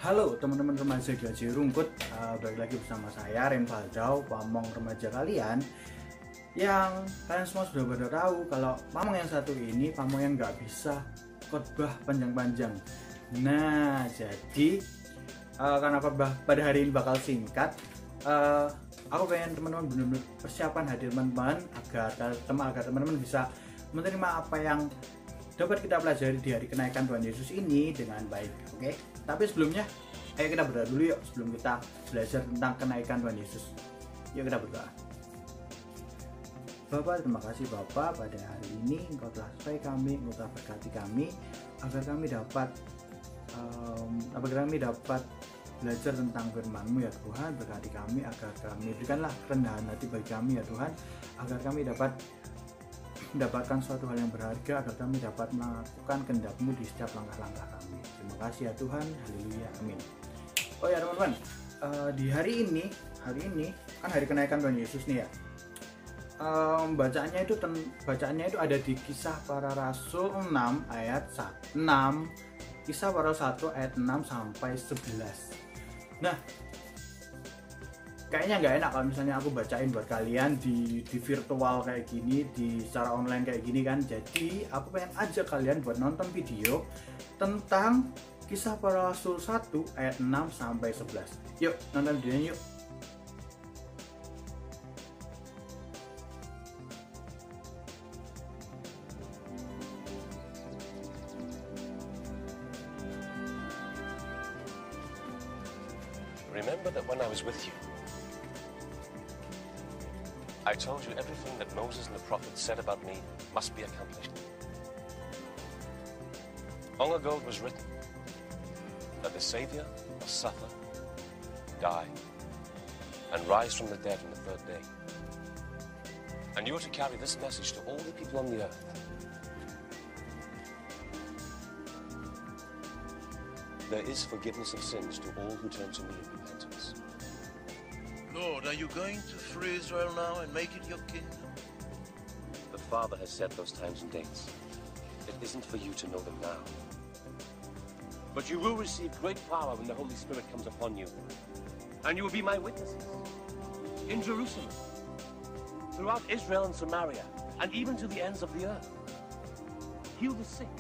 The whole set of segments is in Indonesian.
Halo teman-teman remaja Gaji Rungkut, balik lagi bersama saya Renvaldau, pamong remaja kalian. Yang kalian semua sudah pada tahu kalau pamong yang satu ini pamong yang nggak bisa khotbah panjang-panjang. Nah, jadi karena khotbah pada hari ini bakal singkat, aku pengen teman-teman benar-benar persiapan hadir teman-teman agar teman-teman bisa menerima apa yang dapat kita pelajari di hari kenaikan Tuhan Yesus ini dengan baik. Oke, tapi sebelumnya ayo kita berdoa dulu yuk sebelum kita belajar tentang kenaikan Tuhan Yesus. Yuk kita berdoa. Bapak, terima kasih Bapak, pada hari ini Engkau telah supaya kami, Engkau telah berkati kami agar kami dapat belajar tentang firman-Mu ya Tuhan. Berkati kami agar kami berikanlah kerendahan hati bagi kami ya Tuhan, agar kami dapat mendapatkan suatu hal yang berharga, agar kami dapat melakukan kehendak-Mu di setiap langkah-langkah kami. Terima kasih ya Tuhan, haleluya, amin. Oh ya teman-teman, di hari ini kan hari kenaikan Tuhan Yesus nih ya. Bacaannya itu ada di Kisah Para Rasul 6 ayat 6, Kisah Para Rasul 1 ayat 6 sampai 11. Nah, kayaknya nggak enak kalau misalnya aku bacain buat kalian di virtual kayak gini, di secara online kayak gini kan. Jadi aku pengen ajak kalian buat nonton video tentang Kisah Para Rasul 1 ayat 6 sampai 11. Yuk nonton videonya yuk. Remember that when I was with you, I told you everything that Moses and the prophets said about me must be accomplished. Long ago it was written that the Savior must suffer, die, and rise from the dead on the third day. And you are to carry this message to all the people on the earth. There is forgiveness of sins to all who turn to me in repentance. Lord, are you going to free Israel now and make it your kingdom? The Father has set those times and dates. It isn't for you to know them now. But you will receive great power when the Holy Spirit comes upon you. And you will be my witnesses in Jerusalem, throughout Israel and Samaria, and even to the ends of the earth. Heal the sick,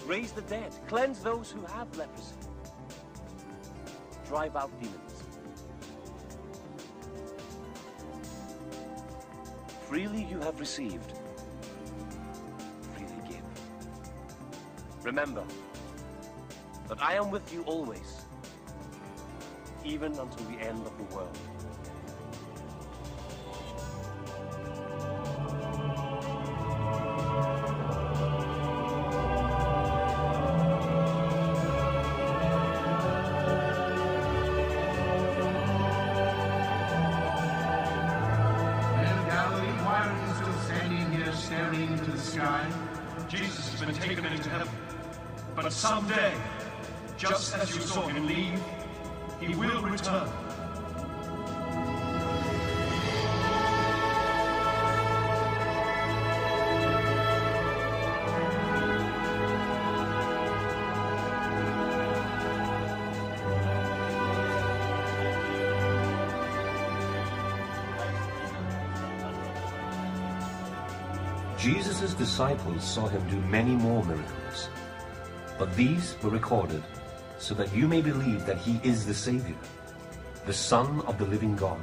raise the dead, cleanse those who have leprosy, drive out demons. Freely you have received, freely give. Remember that I am with you always, even until the end of the world. Staring into the sky, Jesus has been taken into heaven. But someday, just as you saw him leave, he will return. Jesus' disciples saw him do many more miracles, but these were recorded so that you may believe that he is the Savior, the Son of the living God,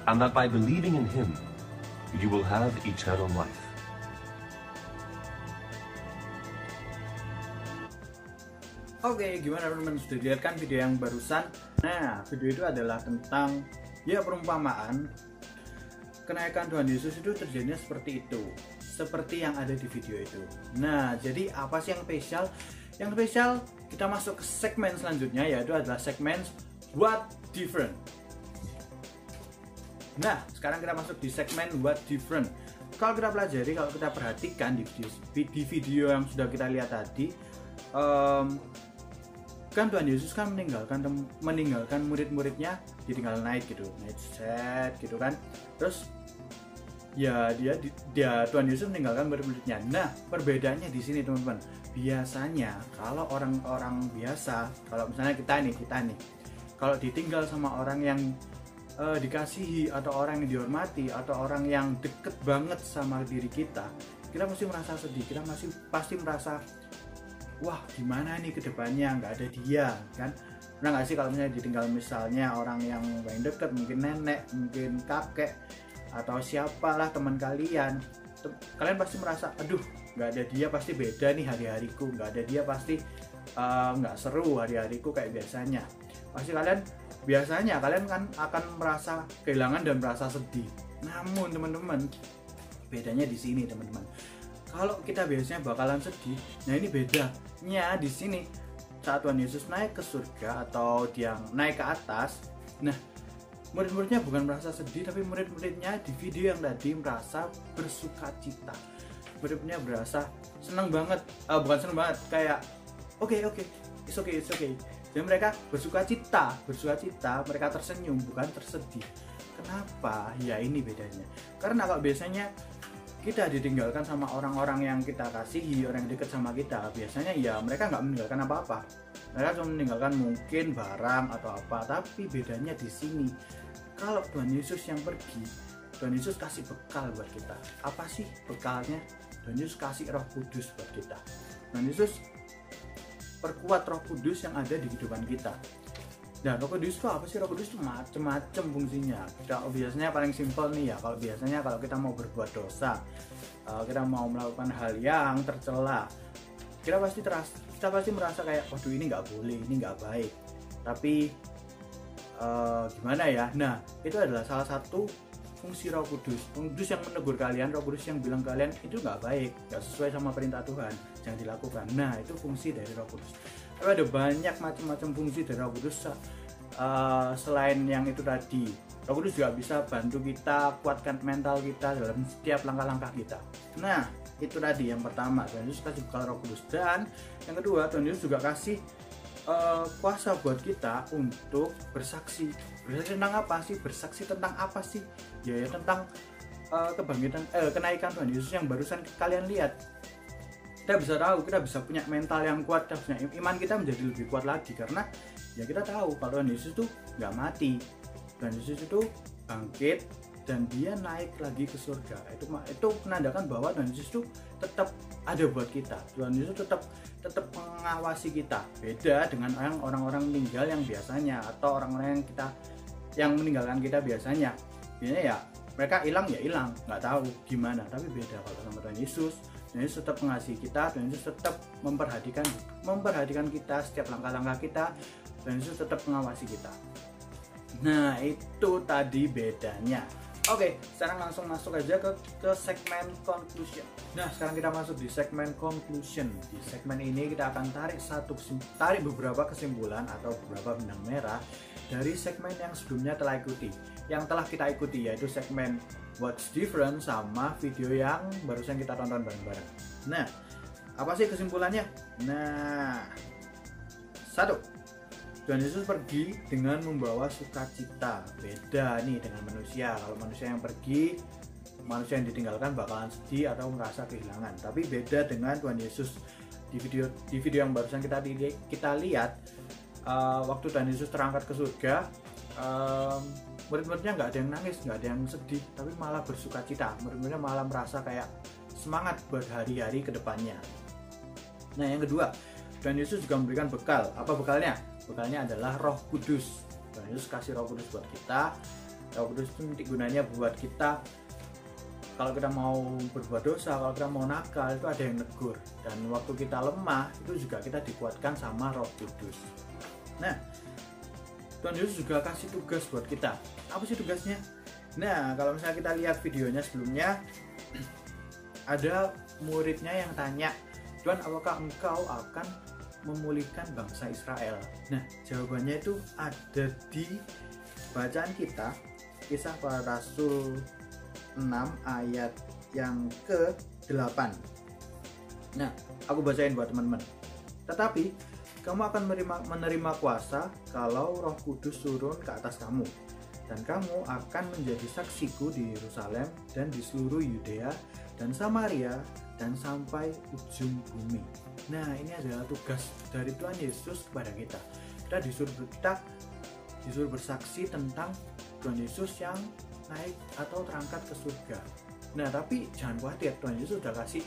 and that by believing in him, you will have eternal life. Oke, gimana teman-teman, sudah lihat kan video yang barusan? Nah, video itu adalah tentang ya perumpamaan kenaikan Tuhan Yesus itu terjadinya seperti itu, seperti yang ada di video itu. Nah, jadi apa sih yang spesial? Yang spesial kita masuk ke segmen selanjutnya, yaitu adalah segmen What Different. Nah, sekarang kita masuk di segmen What Different. Kalau kita pelajari, kalau kita perhatikan di video yang sudah kita lihat tadi, kan Tuhan Yesus kan meninggalkan murid-muridnya, ditinggal naik set gitu kan. Terus ya dia Tuhan Yesus meninggalkan murid-muridnya. Nah, perbedaannya di sini teman-teman. biasanya kalau orang-orang biasa, kalau misalnya kita nih kalau ditinggal sama orang yang dikasihi, atau orang yang dihormati, atau orang yang deket banget sama diri kita pasti merasa sedih, kita pasti merasa wah gimana nih kedepannya nggak ada dia kan. Pernah nggak sih kalau misalnya ditinggal misalnya orang yang paling deket, mungkin nenek, mungkin kakek, atau siapalah teman kalian pasti merasa aduh nggak ada dia pasti beda nih hari-hariku, nggak ada dia pasti nggak seru hari-hariku kayak biasanya. Pasti kalian kan akan merasa kehilangan dan merasa sedih. Namun teman-teman, bedanya di sini teman-teman. Kalau kita biasanya bakalan sedih, nah ini bedanya di sini. Saat Tuhan Yesus naik ke surga atau dia naik ke atas, nah murid-muridnya bukan merasa sedih, tapi murid-muridnya di video yang tadi merasa bersuka cita. Murid-muridnya berasa senang banget, bukan senang banget, kayak oke, it's okay. Dan mereka bersuka cita, mereka tersenyum, bukan tersedih. Kenapa? Ya ini bedanya. Karena kalau biasanya kita ditinggalkan sama orang-orang yang kita kasihi, orang yang dekat sama kita, biasanya ya mereka nggak meninggalkan apa-apa. Mereka cuma meninggalkan mungkin barang atau apa. Tapi bedanya di sini, kalau Tuhan Yesus yang pergi, Tuhan Yesus kasih bekal buat kita. Apa sih bekalnya? Tuhan Yesus kasih Roh Kudus buat kita. Tuhan Yesus perkuat Roh Kudus yang ada di kehidupan kita. Nah, Roh Kudus itu apa sih? Roh Kudus itu macam-macam fungsinya. Biasanya paling simpel nih ya, kalau kita mau berbuat dosa, kita mau melakukan hal yang tercela, kita pasti merasa kayak waduh ini nggak boleh, ini nggak baik. Tapi gimana ya? Nah, itu adalah salah satu fungsi Roh Kudus. Roh Kudus yang menegur kalian, Roh Kudus yang bilang kalian itu nggak baik, nggak sesuai sama perintah Tuhan, jangan dilakukan. Nah, itu fungsi dari Roh Kudus. Tapi ada banyak macam-macam fungsi dari Roh Kudus selain yang itu tadi. Roh Kudus juga bisa bantu kita kuatkan mental kita dalam setiap langkah-langkah kita. Nah, itu tadi yang pertama, Tuhan Yesus kasih bekal Roh Kudus. Dan yang kedua, Tuhan Yesus juga kasih kuasa buat kita untuk bersaksi. Bersaksi tentang apa sih? Bersaksi tentang apa sih? Ya tentang kenaikan Tuhan Yesus yang barusan kalian lihat. Kita bisa tahu, kita bisa punya mental yang kuat, iman kita menjadi lebih kuat lagi, karena ya kita tahu kalau Tuhan Yesus itu nggak mati, Tuhan Yesus itu bangkit dan dia naik lagi ke surga. Itu menandakan bahwa Tuhan Yesus itu tetap ada buat kita. Tuhan Yesus tetap mengawasi kita. Beda dengan orang-orang meninggal yang biasanya, atau orang-orang yang meninggalkan kita biasanya ya mereka hilang, nggak tahu gimana. Tapi beda kalau sama Tuhan Yesus. Tuhan Yesus tetap mengasihi kita, Tuhan Yesus tetap memperhatikan kita setiap langkah-langkah kita, Tuhan Yesus tetap mengawasi kita. Nah, itu tadi bedanya. Oke, sekarang langsung masuk aja ke segmen conclusion. Nah, sekarang kita masuk di segmen conclusion. Di segmen ini kita akan tarik beberapa kesimpulan atau beberapa benang merah dari segmen yang sebelumnya telah kita ikuti, yaitu segmen What's Different sama video yang barusan kita tonton bareng-bareng. Nah, apa sih kesimpulannya? Nah, 1. Tuhan Yesus pergi dengan membawa sukacita. Beda nih dengan manusia. Kalau manusia yang pergi, manusia yang ditinggalkan bakalan sedih atau merasa kehilangan. Tapi beda dengan Tuhan Yesus. Di video yang barusan kita lihat, waktu Tuhan Yesus terangkat ke surga, murid-muridnya nggak ada yang nangis, nggak ada yang sedih, tapi malah bersukacita. Murid-muridnya malah merasa kayak semangat buat hari-hari kedepannya. Nah, yang kedua, Tuhan Yesus juga memberikan bekal. Apa bekalnya? Bekalnya adalah Roh Kudus. Tuhan Yesus kasih Roh Kudus buat kita. Roh Kudus itu nanti gunanya buat kita kalau kita mau berbuat dosa, kalau kita mau nakal, itu ada yang negur. Dan waktu kita lemah, itu juga kita dikuatkan sama Roh Kudus. Nah, Tuhan Yesus juga kasih tugas buat kita. Apa sih tugasnya? Nah, kalau misalnya kita lihat videonya sebelumnya, ada muridnya yang tanya, Tuhan, apakah engkau akan memulihkan bangsa Israel? Nah, jawabannya itu ada di bacaan kita, Kisah Para Rasul 6 ayat yang ke-8. Nah, aku bacain buat teman-teman. Tetapi kamu akan menerima kuasa kalau Roh Kudus turun ke atas kamu, dan kamu akan menjadi saksiku di Yerusalem dan di seluruh Yudea dan Samaria dan sampai ujung bumi. Nah, ini adalah tugas dari Tuhan Yesus kepada kita. Kita disuruh bersaksi tentang Tuhan Yesus yang naik atau terangkat ke surga. Nah, tapi jangan khawatir, Tuhan Yesus sudah kasih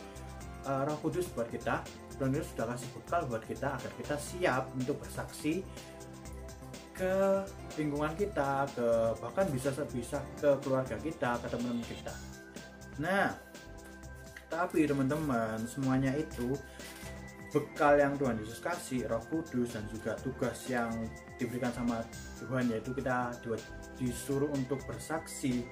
Roh Kudus buat kita. Tuhan Yesus sudah kasih bekal buat kita agar kita siap untuk bersaksi ke lingkungan kita, bahkan bisa ke keluarga kita, ke teman-teman kita. Nah, tapi teman-teman, semuanya itu bekal yang Tuhan Yesus kasih, Roh Kudus, dan juga tugas yang diberikan sama Tuhan, yaitu kita disuruh untuk bersaksi,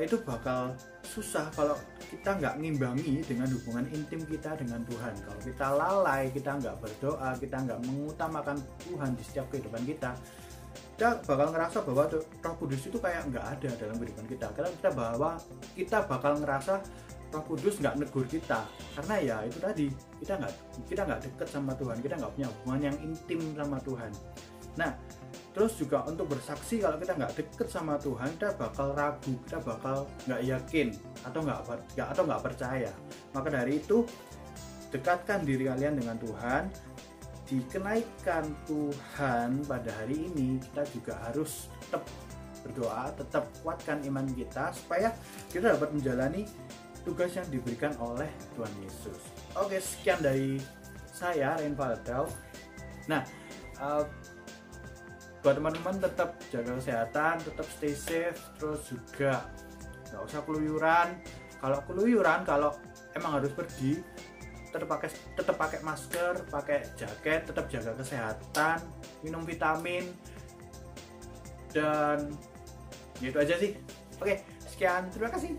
itu bakal susah kalau kita nggak ngimbangi dengan hubungan intim kita dengan Tuhan. Kalau kita lalai, kita nggak berdoa, kita nggak mengutamakan Tuhan di setiap kehidupan kita bakal ngerasa bahwa Roh Kudus itu kayak nggak ada dalam kehidupan kita. Karena kita bakal ngerasa Roh Kudus nggak negur kita, karena ya itu tadi, kita nggak deket sama Tuhan, kita nggak punya hubungan yang intim sama Tuhan. Nah, terus juga untuk bersaksi, kalau kita nggak deket sama Tuhan, kita bakal ragu, kita bakal nggak yakin atau nggak percaya. Maka dari itu, dekatkan diri kalian dengan Tuhan. Dikenaikan Tuhan pada hari ini, kita juga harus tetap berdoa, tetap kuatkan iman kita supaya kita dapat menjalani tugas yang diberikan oleh Tuhan Yesus. Oke, sekian dari saya, Rain Valdel. Nah, buat teman-teman tetap jaga kesehatan, tetap stay safe, terus juga nggak usah keluyuran. Kalau emang harus pergi, tetap pakai masker, pakai jaket, tetap jaga kesehatan, minum vitamin, dan gitu aja sih. Oke, sekian, terima kasih.